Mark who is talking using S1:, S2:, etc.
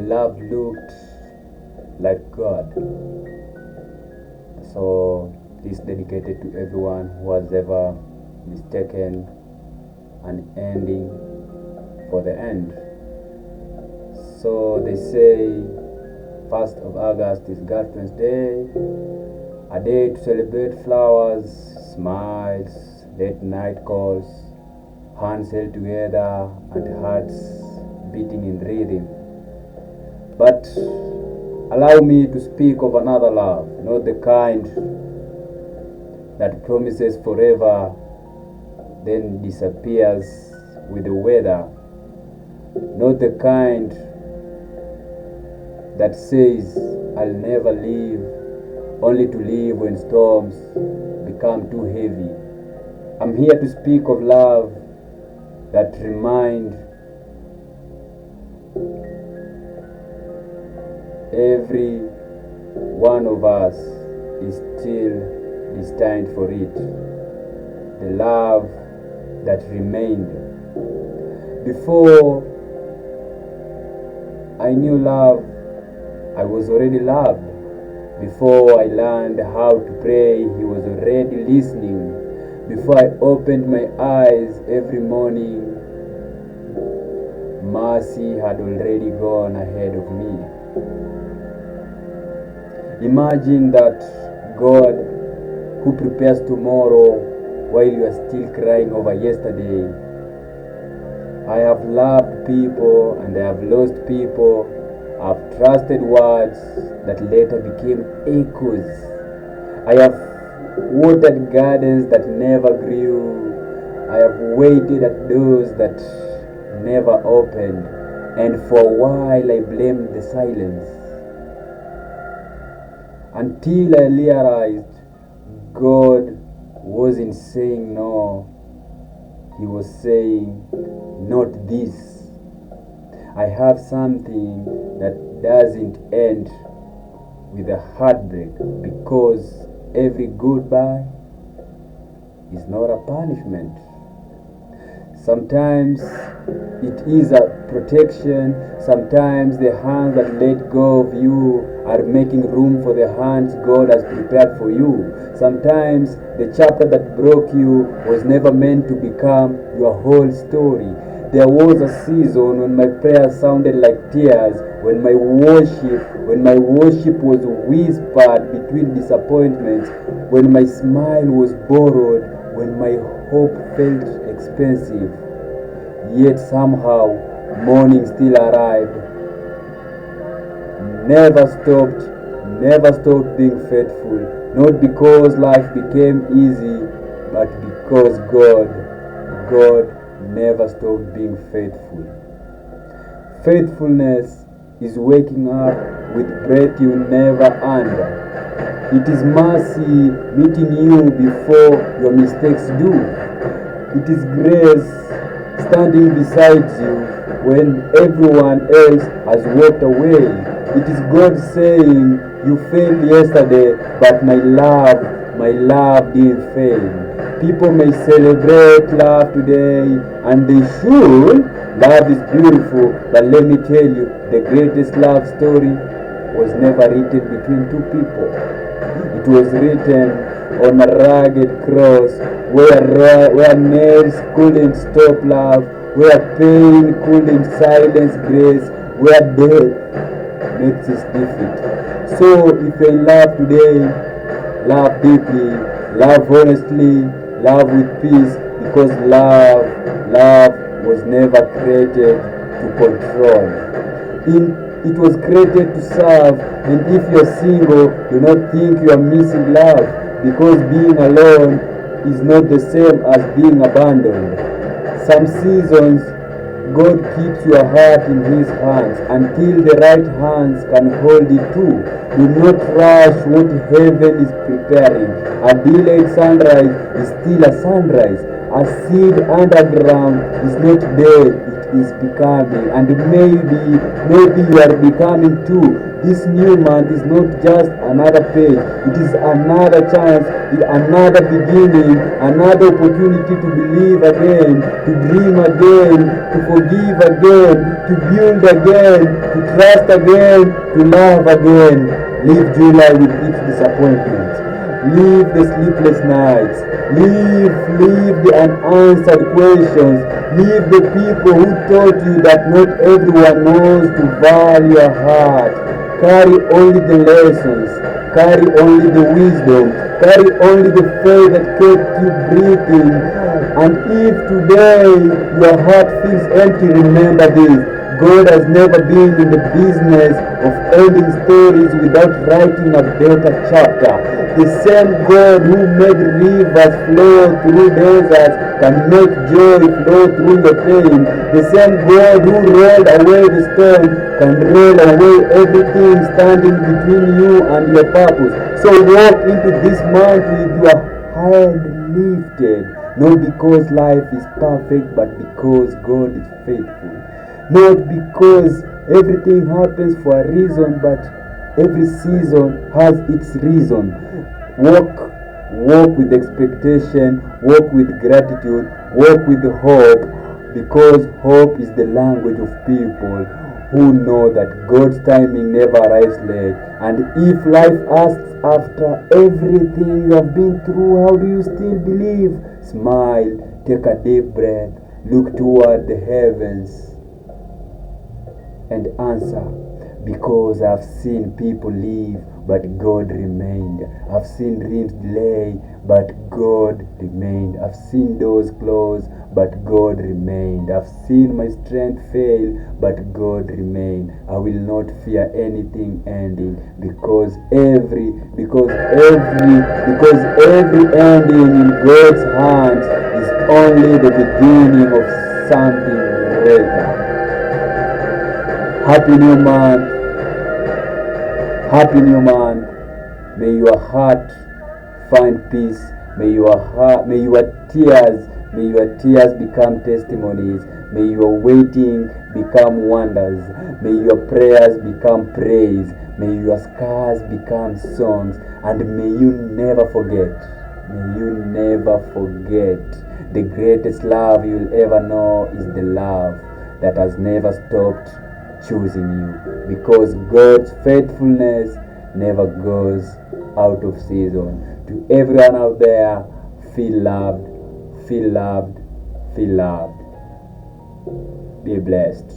S1: when love looked like God. So this is dedicated to everyone who has ever mistaken an ending for the end. So they say 1st of August is Girlfriend's Day, a day to celebrate flowers, smiles, late night calls, hands held together and hearts beating in rhythm. But allow me to speak of another love, not the kind that promises forever then disappears with the weather, not the kind that says I'll never leave, only to leave when storms become too heavy. I'm here to speak of love that reminds every one of us is still destined for it. The love that remained. Before I knew love, I was already loved. Before I learned how to pray, He was already listening. Before I opened my eyes every morning, mercy had already gone ahead of me. Imagine that God who prepares tomorrow while you are still crying over yesterday. I have loved people and I have lost people. I've trusted words that later became echoes. I have watered gardens that never grew. I have waited at doors that never opened. And for a while I blamed the silence. Until I realized God wasn't saying no. He was saying, not this. I have something that doesn't end with a heartbreak, because every goodbye is not a punishment. Sometimes it is a protection. Sometimes the hands that let go of you are making room for the hands God has prepared for you. Sometimes the chapter that broke you was never meant to become your whole story. There was a season when my prayers sounded like tears, when my worship was whispered between disappointments, when my smile was borrowed, when my hope felt expensive. Yet somehow morning still arrived. Never stopped being faithful. Not because life became easy, but because God never stopped being faithful. Faithfulness is waking up with breath you never earned. It is mercy meeting you before your mistakes do. It is grace standing beside you when everyone else has walked away. It is God saying, you failed yesterday, but my love didn't fail. People may celebrate love today, and they should. Love is beautiful, but let me tell you, the greatest love story was never written between two people. It was written on a rugged cross where nails couldn't stop love, where pain couldn't silence grace, where death makes its defeat. So if you're in love today, love deeply, love honestly, love with peace, because love was never created to control. It was created to serve. And if you're single, do not think you are missing love, because being alone is not the same as being abandoned. Some seasons God keeps your heart in His hands until the right hands can hold it too. Do not rush what heaven is preparing. A delayed sunrise is still a sunrise. A seed underground is not dead, it is becoming, and maybe you are becoming too. This new month is not just another page, it is another chance, another beginning, another opportunity to believe again, to dream again, to forgive again, to build again, to trust again, to love again. Leave July with its disappointment. Leave the sleepless nights. Leave the unanswered questions. Leave the people who taught you that not everyone knows to value your heart. Carry only the lessons. Carry only the wisdom. Carry only the faith that kept you breathing. And if today your heart feels empty, remember this. God has never been in the business of ending stories without writing a better chapter. The same God who made rivers flow through deserts can make joy flow through your pain. The same God who rolled away the storm can roll away everything standing between you and your purpose. So walk into this month with your head lifted, not because life is perfect, but because God is faithful. Not because everything happens for a reason, but every season has its reason. Walk with expectation, walk with gratitude, walk with hope, because hope is the language of people who know that God's timing never arrives late. And if life asks after everything you have been through, how do you still believe? Smile, take a deep breath, look toward the heavens, and answer, because I've seen people leave but God remained. I've seen dreams delay but God remained. I've seen doors close but God remained. I've seen my strength fail but God remained. I will not fear anything ending, because every ending in God's hands is only the beginning of something greater. Happy new month. Happy new month. May your heart find peace. May your tears become testimonies. May your waiting become wonders. May your prayers become praise. May your scars become songs. And may you never forget. The greatest love you'll ever know is the love that has never stopped choosing you, because God's faithfulness never goes out of season. To everyone out there, feel loved. Be blessed.